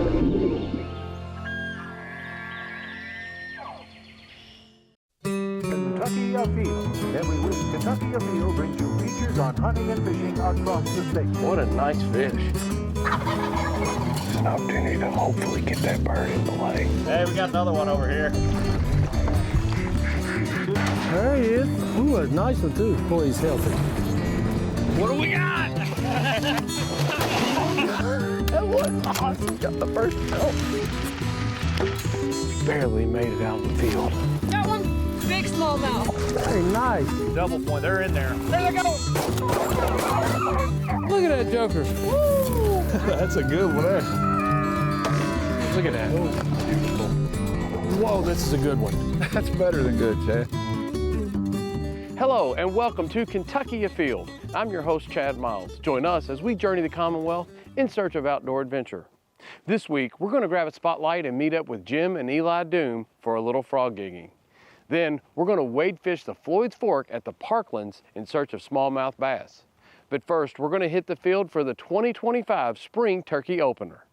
Kentucky Afield. Every week, Kentucky Afield brings you features on hunting and fishing across the state. What a nice fish. An opportunity to hopefully get that bird in play. Hey, we got another one over here. There he is. Ooh, a nice one too. Boy, he's healthy. What do we got? That was awesome. Got the first jump. Barely made it out of the field. Got one. Big smallmouth. Very nice. Double point, they're in there. There they go. Look at that joker. Woo! That's a good one there. Look at that. Beautiful. Whoa, this is a good one. That's better than good, Chad. Hello and welcome to Kentucky Afield. I'm your host, Chad Miles. Join us as we journey the Commonwealth in search of outdoor adventure. This week, we're going to grab a spotlight and meet up with Jim and Eli Doom for a little frog gigging. Then, we're going to wade fish the Floyd's Fork at the Parklands in search of smallmouth bass. But first, we're going to hit the field for the 2025 Spring Turkey Opener.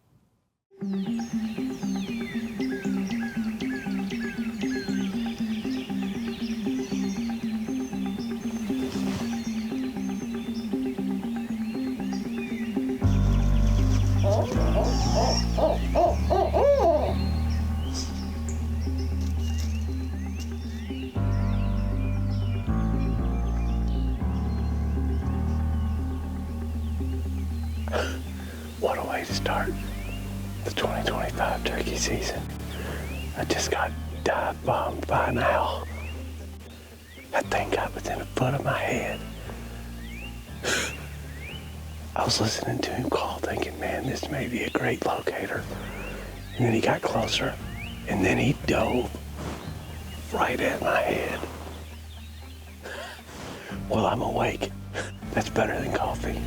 What a way to start the 2025 turkey season. I just got dive bombed by an owl. That thing got within a foot of my head. I was listening to him call thinking, man, this may be a great locator. And then he got closer, and then he dove right at my head. Well, I'm awake. That's better than coffee.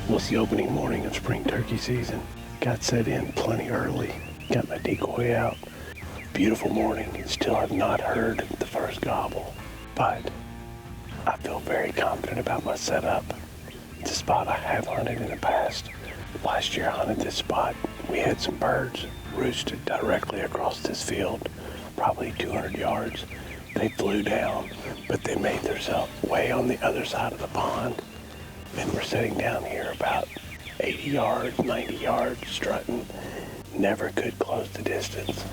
It was the opening morning of spring turkey season. Got set in plenty early. Got my decoy out. Beautiful morning. Still have not heard the first gobble. But I feel very confident about my setup. It's a spot I have hunted in the past. Last year I hunted this spot. We had some birds roosted directly across this field, probably 200 yards. They flew down, but they made themselves way on the other side of the pond. And we're sitting down here about 80 yards, 90 yards, strutting. Never could close the distance.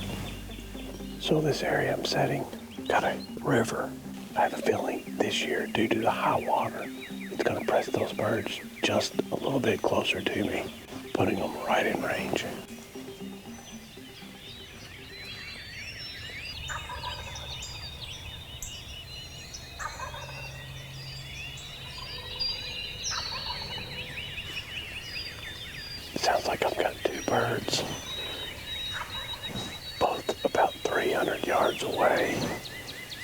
So this area I'm setting got a river. I have a feeling this year, due to the high water, it's going to press those birds just a little bit closer to me, putting them right in range. Sounds like I've got two birds, both about 300 yards away,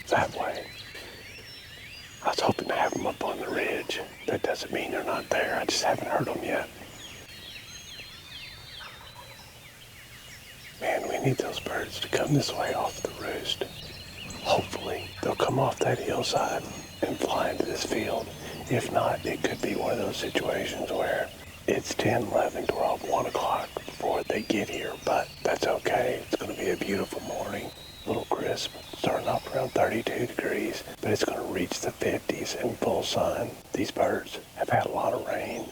that way. I was hoping to have them up on the ridge. That doesn't mean they're not there, I just haven't heard them yet. Man, we need those birds to come this way off the roost. Hopefully, they'll come off that hillside and fly into this field. If not, it could be one of those situations where it's 10, 11, 12, 1 o'clock before they get here, but that's okay. It's going to be a beautiful morning, a little crisp, starting off around 32 degrees, but it's going to reach the 50s in full sun. These birds have had a lot of rain.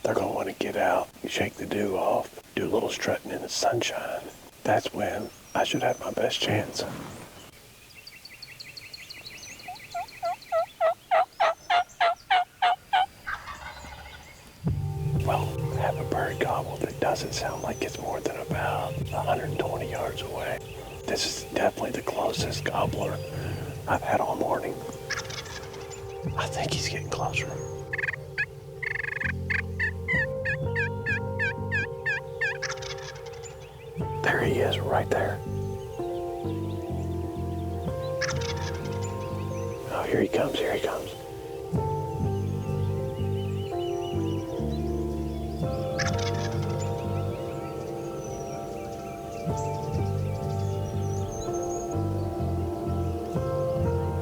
They're going to want to get out, shake the dew off, do a little strutting in the sunshine. That's when I should have my best chance. Well, I have a bird gobble that doesn't sound like it's more than about 120 yards away. This is definitely the closest gobbler I've had all morning. I think he's getting closer. There he is, right there. Oh, here he comes, here he comes.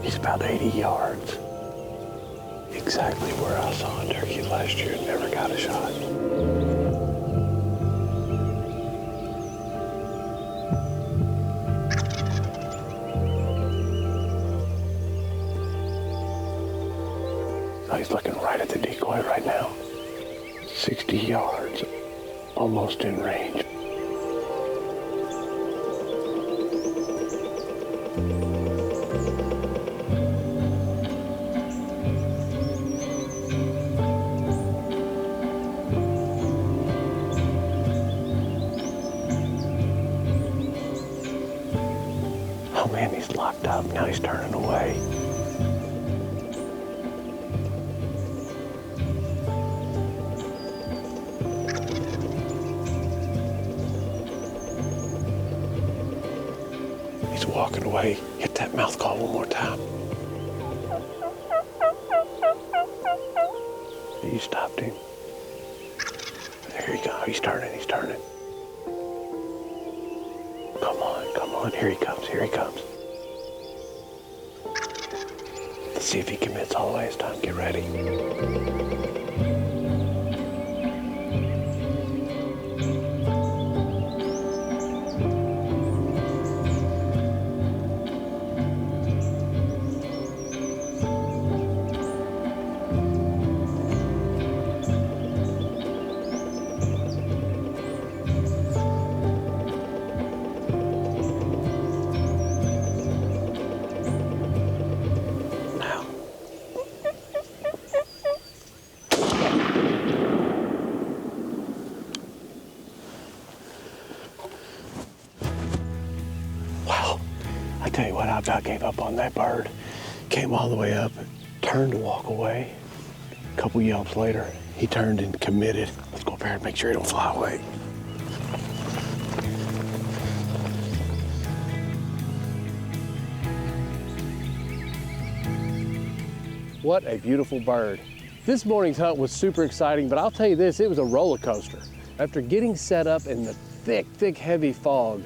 He's about 80 yards. Exactly where I saw a turkey last year and never got a shot. Oh, he's looking right at the decoy right now. 60 yards, almost in range. Oh man, he's locked up. Now he's turning away. He's walking away. Hit that mouth call one more time. You stopped him. There you go. He's turning. He's turning. Come on, come on. Here he comes. Here he comes. Let's see if he commits all the way this time. Get ready. I tell you what, I about gave up on that bird. Came all the way up, turned to walk away. A couple yelps later, he turned and committed. Let's go up there and make sure he don't fly away. What a beautiful bird. This morning's hunt was super exciting, but I'll tell you this, it was a roller coaster. After getting set up in the thick, heavy fog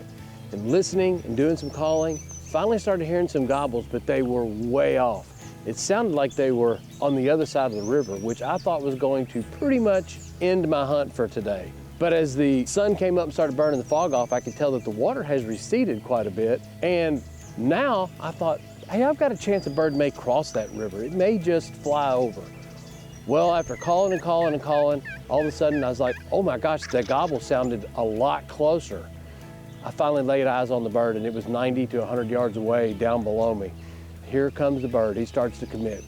and listening and doing some calling, finally started hearing some gobbles, but they were way off. It sounded like they were on the other side of the river, which I thought was going to pretty much end my hunt for today. But as the sun came up and started burning the fog off, I could tell that the water has receded quite a bit. And now I thought, hey, I've got a chance a bird may cross that river. It may just fly over. Well, after calling and calling and calling, all of a sudden I was like, oh my gosh, that gobble sounded a lot closer. I finally laid eyes on the bird and it was 90 to 100 yards away down below me. Here comes the bird, he starts to commit.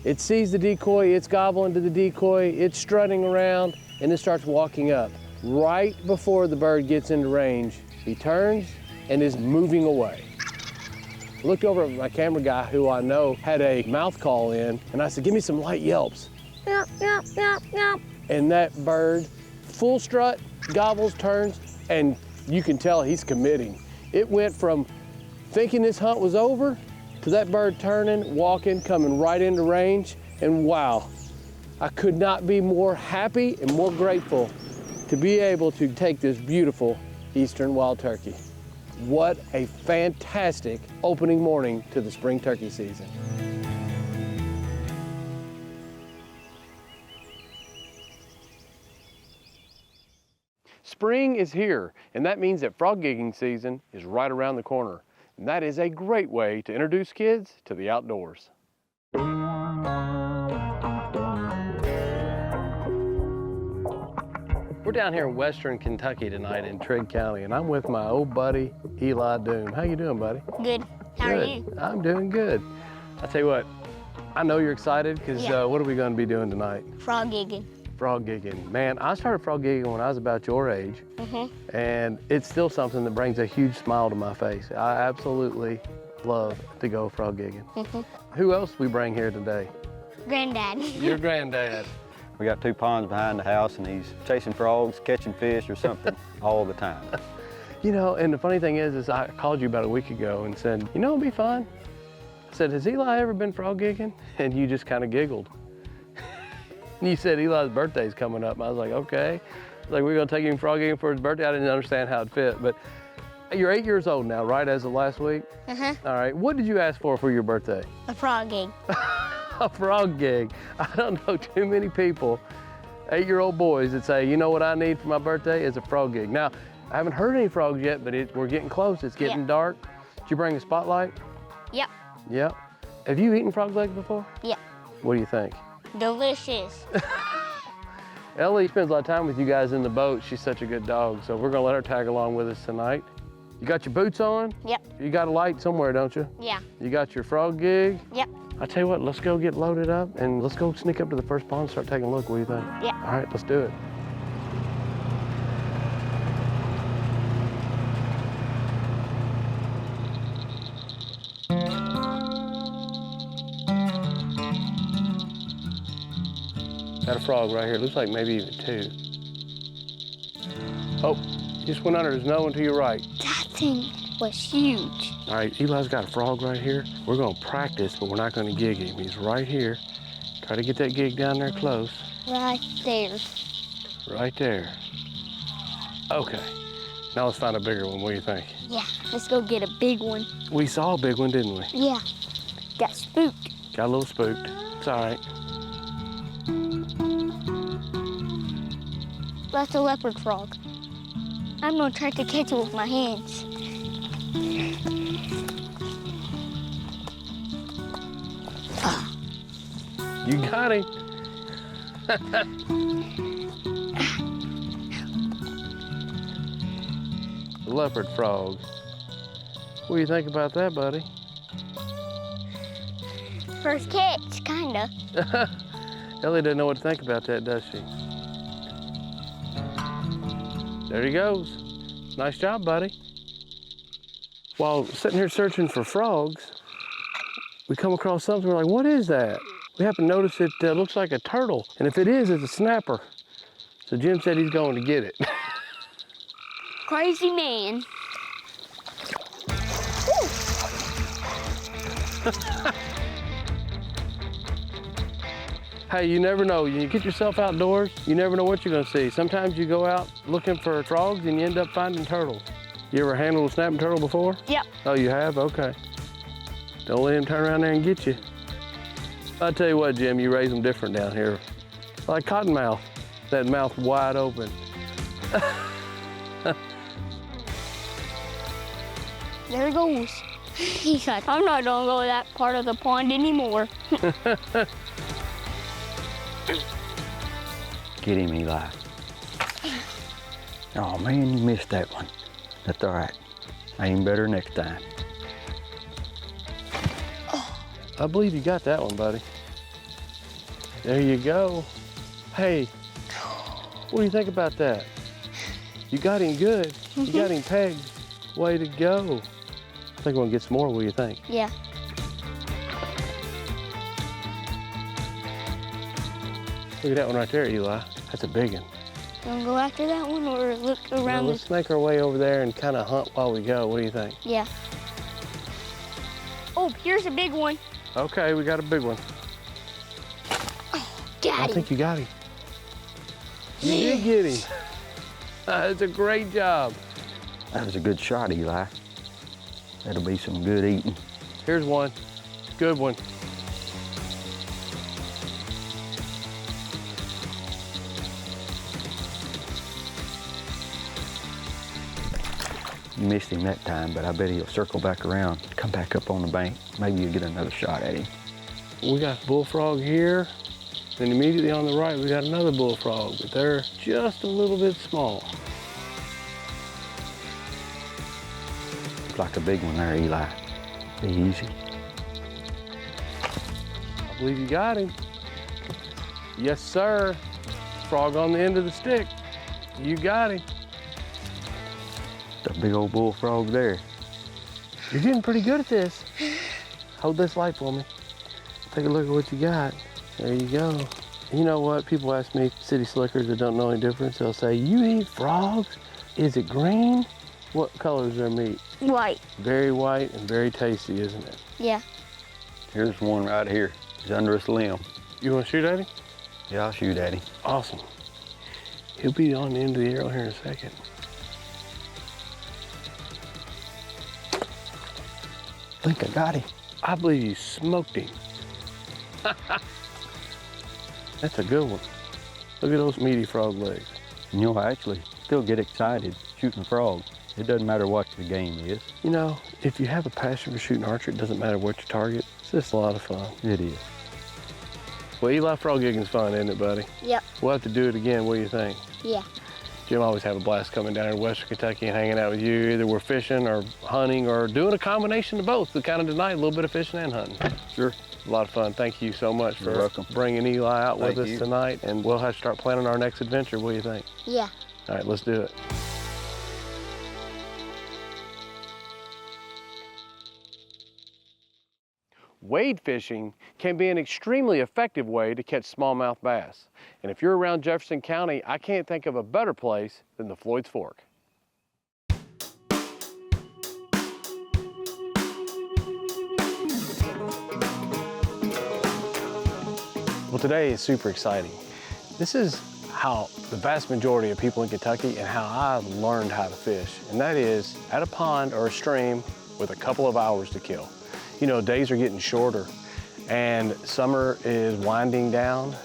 It sees the decoy, it's gobbling to the decoy, it's strutting around, and it starts walking up. Right before the bird gets into range, he turns and is moving away. I looked over at my camera guy who I know had a mouth call in, and I said, give me some light yelps. And that bird, full strut, gobbles, turns, and you can tell he's committing. It went from thinking this hunt was over to that bird turning, walking, coming right into range, and wow, I could not be more happy and more grateful to be able to take this beautiful eastern wild turkey. What a fantastic opening morning to the spring turkey season. Spring is here, and that means that frog gigging season is right around the corner. And that is a great way to introduce kids to the outdoors. We're down here in western Kentucky tonight in Trigg County, and I'm with my old buddy, Eli Doom. How you doing, buddy? Good. How are you? I'm doing good. I tell you what, I know you're excited because what are we going to be doing tonight? Frog gigging. Frog gigging. Man, I started frog gigging when I was about your age, and it's still something that brings a huge smile to my face. I absolutely love to go frog gigging. Who else we bring here today? Granddad. Your granddad. We got 2 ponds behind the house, and he's chasing frogs, catching fish or something all the time. You know, and the funny thing is I called you about a week ago and said, you know, it'd be fun. I said, has Eli ever been frog gigging? And you just kind of giggled. And you said Eli's birthday's coming up. And I was like, okay. Like, we're gonna take him frog gigging for his birthday. I didn't understand how it fit, but you're 8 years old now, right, as of last week? All right, what did you ask for your birthday? A frog gig. A frog gig. I don't know too many people, 8-year-old boys, that say, you know what I need for my birthday is a frog gig. Now, I haven't heard any frogs yet, but we're getting close. It's getting dark. Did you bring a spotlight? Yep. Yep. Have you eaten frog legs before? Yep. What do you think? Delicious. Ellie spends a lot of time with you guys in the boat. She's such a good dog, so we're gonna let her tag along with us tonight. You got your boots on? Yep. You got a light somewhere, don't you? Yeah. You got your frog gig? Yep. I tell you what, let's go get loaded up and let's go sneak up to the first pond and start taking a look. What do you think? Yeah. All right, let's do it. Got a frog right here. Looks like maybe even 2. Oh, just went under his nose and to your right. That thing was huge. All right, Eli's got a frog right here. We're gonna practice, but we're not gonna gig him. He's right here. Try to get that gig down there close. Right there. Right there. Okay, now let's find a bigger one. What do you think? Yeah, let's go get a big one. We saw a big one, didn't we? Yeah. Got spooked. Got a little spooked. It's all right. That's a leopard frog. I'm gonna try to catch it with my hands. You got him. The leopard frog. What do you think about that, buddy? First catch, kinda. Ellie doesn't know what to think about that, does she? There he goes. Nice job, buddy. While sitting here searching for frogs, we come across something. We're like, what is that? We happen to notice it looks like a turtle. And if it is, it's a snapper. So Jim said he's going to get it. Crazy man. Hey, you never know. You get yourself outdoors, you never know what you're gonna see. Sometimes you go out looking for frogs and you end up finding turtles. You ever handled a snapping turtle before? Yep. Oh, you have? Okay. Don't let him turn around there and get you. I'll tell you what, Jim, you raise them different down here. Like cottonmouth, that mouth wide open. There it goes. He's like, I'm not gonna go to that part of the pond anymore. Get him, Eli. Oh man, you missed that one. That's all right. Aim better next time. I believe you got that one, buddy. There you go. Hey, what do you think about that? You got him good. You got him pegged. Way to go. I think we're gonna get some more. What do you think? Yeah. Look at that one right there, Eli. That's a big one. Wanna go after that one or look around? Let's make our way over there and kind of hunt while we go. What do you think? Yeah. Oh, here's a big one. Okay, we got a big one. Got I him. think you got him. You did get him. That's a great job. That was a good shot, Eli. That'll be some good eating. Here's one. Good one. You missed him that time, but I bet he'll circle back around, come back up on the bank. Maybe you'll get another shot at him. We got a bullfrog here, and immediately on the right we got another bullfrog, but they're just a little bit small. Looks like a big one there, Eli. Be easy. I believe you got him. Yes, sir. Frog on the end of the stick. You got him. That big old bullfrog there. You're getting pretty good at this. Hold this light for me. Take a look at what you got. There you go. You know what? People ask me, city slickers that don't know any difference, they'll say, you eat frogs? Is it green? What color is their meat? White. Very white and very tasty, isn't it? Yeah. Here's one right here. He's under this limb. You want to shoot at him? Yeah, I'll shoot at him. Awesome. He'll be on the end of the arrow here in a second. I think I got him. I believe you smoked him. That's a good one. Look at those meaty frog legs. And you'll actually still get excited shooting a frog. It doesn't matter what the game is. You know, if you have a passion for shooting archery, it doesn't matter what you target. It's just a lot of fun. It is. Well, Eli, frog gigging's fun, isn't it, buddy? Yep. We'll have to do it again. What do you think? Yeah. Jim always have a blast coming down here to Western Kentucky and hanging out with you. Either we're fishing or hunting or doing a combination of both. The kind of tonight, a little bit of fishing and hunting. Sure. A lot of fun. Thank you so much You're for welcome. bringing Eli out with Thank us you. tonight. And we'll have to start planning our next adventure. What do you think? Yeah. All right, let's do it. Wade fishing can be an extremely effective way to catch smallmouth bass. And if you're around Jefferson County, I can't think of a better place than the Floyd's Fork. Well, today is super exciting. This is how the vast majority of people in Kentucky and how I learned how to fish, and that is at a pond or a stream with a couple of hours to kill. You know, days are getting shorter and summer is winding down.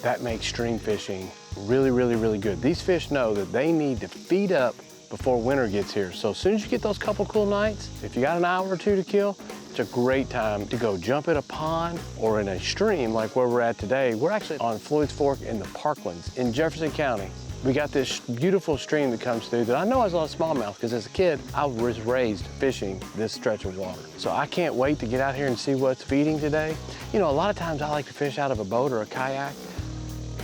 That makes stream fishing really, really, really good. These fish know that they need to feed up before winter gets here. So as soon as you get those couple cool nights, if you got an hour or two to kill, it's a great time to go jump in a pond or in a stream like where we're at today. We're actually on Floyd's Fork in the Parklands in Jefferson County. We got this beautiful stream that comes through that I know has a lot of smallmouth because as a kid, I was raised fishing this stretch of water. So I can't wait to get out here and see what's feeding today. You know, a lot of times I like to fish out of a boat or a kayak,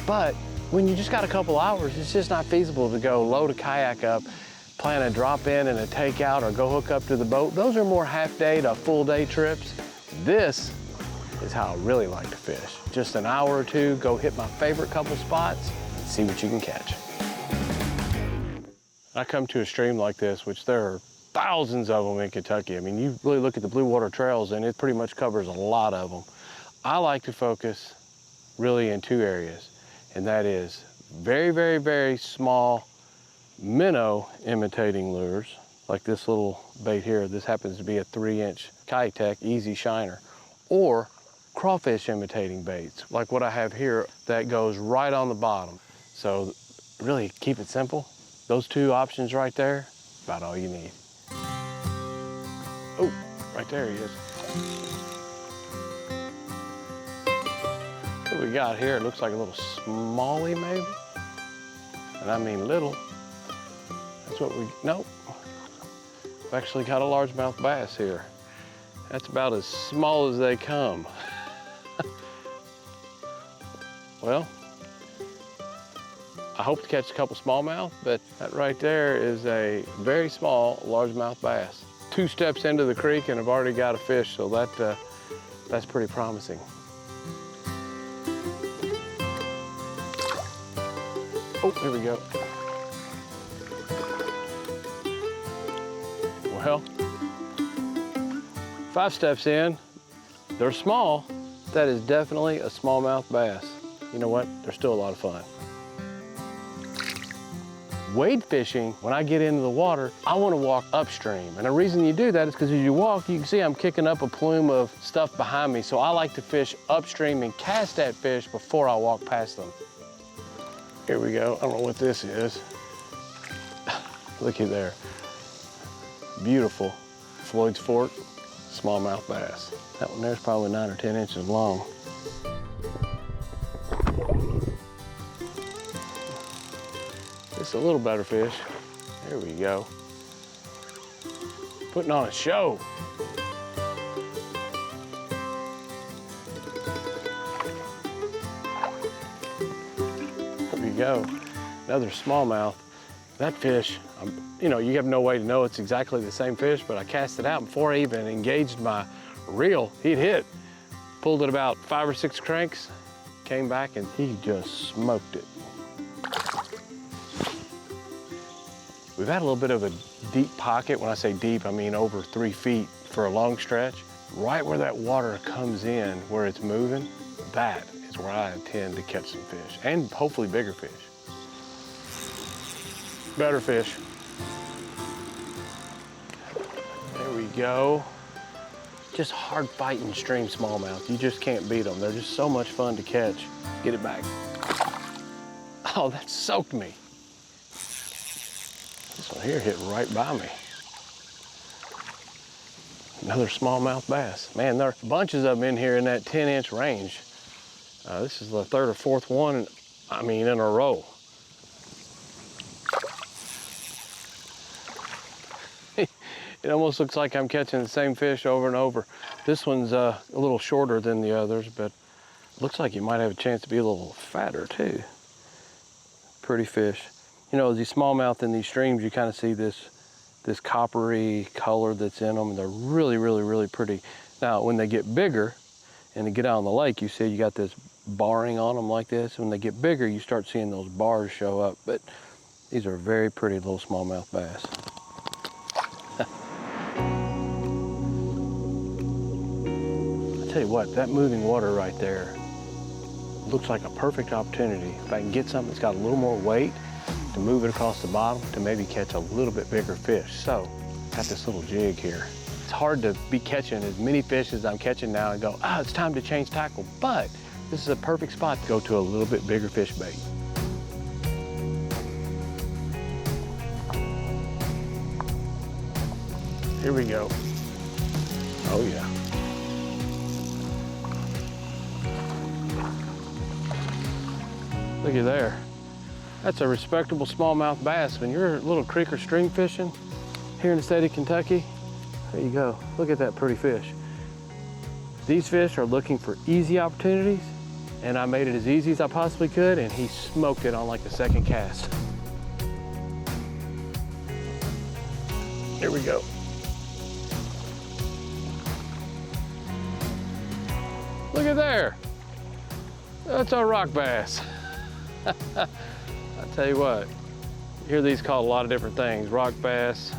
but when you just got a couple hours, it's just not feasible to go load a kayak up, plan a drop in and a takeout or go hook up to the boat. Those are more half day to full day trips. This is how I really like to fish. Just an hour or two, go hit my favorite couple spots, and see what you can catch. I come to a stream like this, which there are thousands of them in Kentucky. I mean, you really look at the Blue Water Trails and it pretty much covers a lot of them. I like to focus really in two areas, and that is very, very, very small minnow imitating lures, like this little bait here. This happens to be a 3-inch Kitech Easy Shiner, or crawfish imitating baits, like what I have here that goes right on the bottom. So really keep it simple. Those two options right there, about all you need. Oh, right there he is. What we got here, it looks like a little smallie maybe. And I mean little. That's what we, nope. We've actually got a largemouth bass here. That's about as small as they come. Well, I hope to catch a couple smallmouth, but that right there is a very small largemouth bass. 2 steps into the creek and I've already got a fish, so that's pretty promising. Oh, here we go. Well, 5 steps in, they're small. That is definitely a smallmouth bass. You know what? They're still a lot of fun. Wade fishing, when I get into the water, I want to walk upstream. And the reason you do that is because as you walk, you can see I'm kicking up a plume of stuff behind me. So I like to fish upstream and cast that fish before I walk past them. Here we go. I don't know what this is. Looky there. Beautiful Floyd's Fork smallmouth bass. That one there's probably 9 or 10 inches long. It's a little better fish. There we go. Putting on a show. There we go. Another smallmouth. That fish, you know, you have no way to know it's exactly the same fish, but I cast it out before I even engaged my reel. He'd hit. Pulled it about 5 or 6 cranks, came back and he just smoked it. We've had a little bit of a deep pocket. When I say deep, I mean over 3 feet for a long stretch. Right where that water comes in, where it's moving, that is where I intend to catch some fish, and hopefully bigger fish. Better fish. There we go. just hard fighting stream smallmouth. You just can't beat them. They're just so much fun to catch. Get it back. Oh, that soaked me. This one here hit right by me. Another smallmouth bass. Man, there are bunches of them in here in that 10-inch range. This is the third or fourth one, I mean, in a row. It almost looks like I'm catching the same fish over and over. This one's a little shorter than the others, but looks like you might have a chance to be a little fatter too. Pretty fish. You know, these smallmouth in these streams, you kind of see this coppery color that's in them, and they're really, really, really pretty. Now, when they get bigger and they get out on the lake, you see you got this barring on them like this. When they get bigger, you start seeing those bars show up, but these are very pretty little smallmouth bass. Tell you what, that moving water right there looks like a perfect opportunity. If I can get something that's got a little more weight, to move it across the bottom to maybe catch a little bit bigger fish. So, got this little jig here. It's hard to be catching as many fish as I'm catching now and go, it's time to change tackle. But this is a perfect spot to go to a little bit bigger fish bait. Here we go. Oh yeah. Look at there. That's a respectable smallmouth bass. When you're a little creek or stream fishing here in the state of Kentucky, there you go. Look at that pretty fish. These fish are looking for easy opportunities, and I made it as easy as I possibly could, and he smoked it on like the second cast. Here we go. Look at there. That's a rock bass. I tell you what, you hear these called a lot of different things. Rock bass,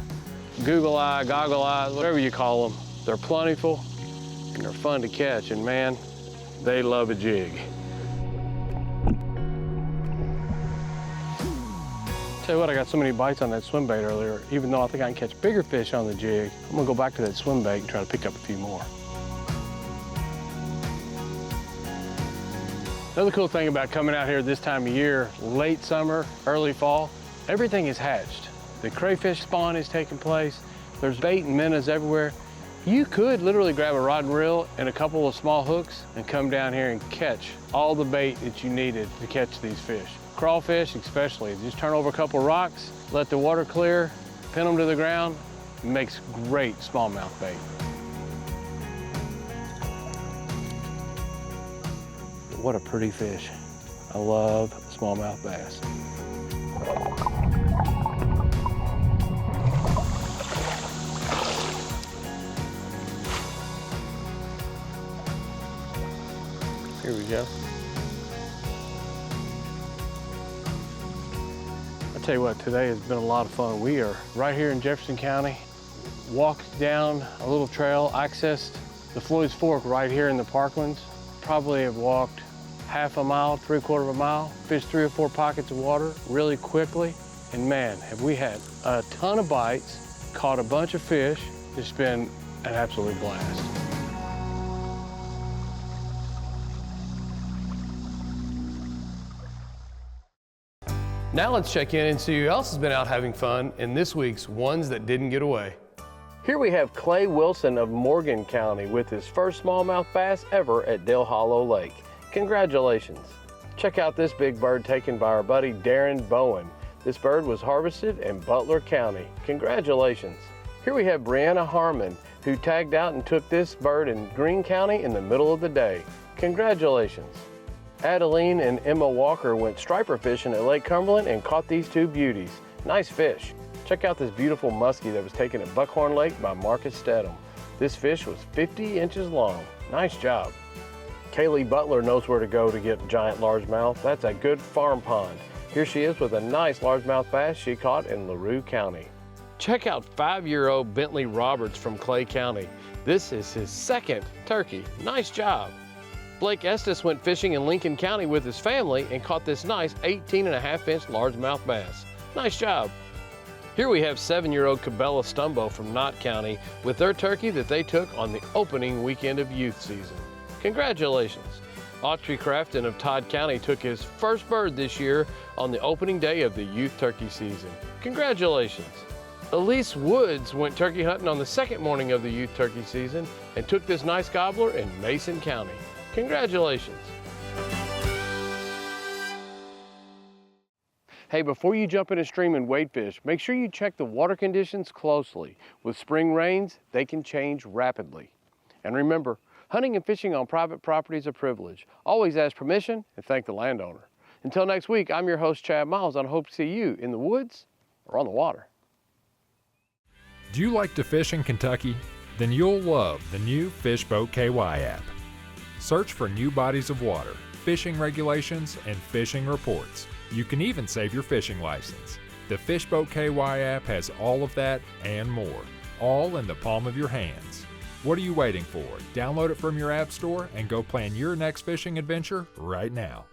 Google eye, goggle eyes, whatever you call them. They're plentiful and they're fun to catch, and man, they love a jig. Tell you what, I got so many bites on that swim bait earlier, even though I think I can catch bigger fish on the jig, I'm gonna go back to that swim bait and try to pick up a few more. Another cool thing about coming out here this time of year, late summer, early fall, everything is hatched. The crayfish spawn is taking place. There's bait and minnows everywhere. You could literally grab a rod and reel and a couple of small hooks and come down here and catch all the bait that you needed to catch these fish. Crawfish especially. Just turn over a couple of rocks, let the water clear, pin them to the ground. It makes great smallmouth bait. What a pretty fish. I love smallmouth bass. Here we go. I'll tell you what, today has been a lot of fun. We are right here in Jefferson County. Walked down a little trail, accessed the Floyd's Fork right here in the parklands. Probably have walked half a mile, 3/4 of a mile, fished 3 or 4 pockets of water really quickly. And man, have we had a ton of bites, caught a bunch of fish. It's been an absolute blast. Now let's check in and see who else has been out having fun in this week's Ones That Didn't Get Away. Here we have Clay Wilson of Morgan County with his first smallmouth bass ever at Dale Hollow Lake. Congratulations. Check out this big bird taken by our buddy Darren Bowen. This bird was harvested in Butler County. Congratulations. Here we have Brianna Harmon, who tagged out and took this bird in Greene County in the middle of the day. Congratulations. Adeline and Emma Walker went striper fishing at Lake Cumberland and caught these 2 beauties. Nice fish. Check out this beautiful muskie that was taken at Buckhorn Lake by Marcus Stedham. This fish was 50 inches long. Nice job. Kaylee Butler knows where to go to get giant largemouth. That's a good farm pond. Here she is with a nice largemouth bass she caught in LaRue County. Check out 5-year-old Bentley Roberts from Clay County. This is his 2nd turkey. Nice job. Blake Estes went fishing in Lincoln County with his family and caught this nice 18.5-inch largemouth bass. Nice job. Here we have 7-year-old Cabela Stumbo from Knott County with their turkey that they took on the opening weekend of youth season. Congratulations! Autry Crafton of Todd County took his first bird this year on the opening day of the youth turkey season. Congratulations! Elise Woods went turkey hunting on the second morning of the youth turkey season and took this nice gobbler in Mason County. Congratulations! Hey, before you jump in a stream and wade fish, make sure you check the water conditions closely. With spring rains, they can change rapidly. And remember, hunting and fishing on private property is a privilege. Always ask permission and thank the landowner. Until next week, I'm your host, Chad Miles, and I hope to see you in the woods or on the water. Do you like to fish in Kentucky? Then you'll love the new Fishboat KY app. Search for new bodies of water, fishing regulations, and fishing reports. You can even save your fishing license. The Fishboat KY app has all of that and more, all in the palm of your hands. What are you waiting for? Download it from your app store and go plan your next fishing adventure right now.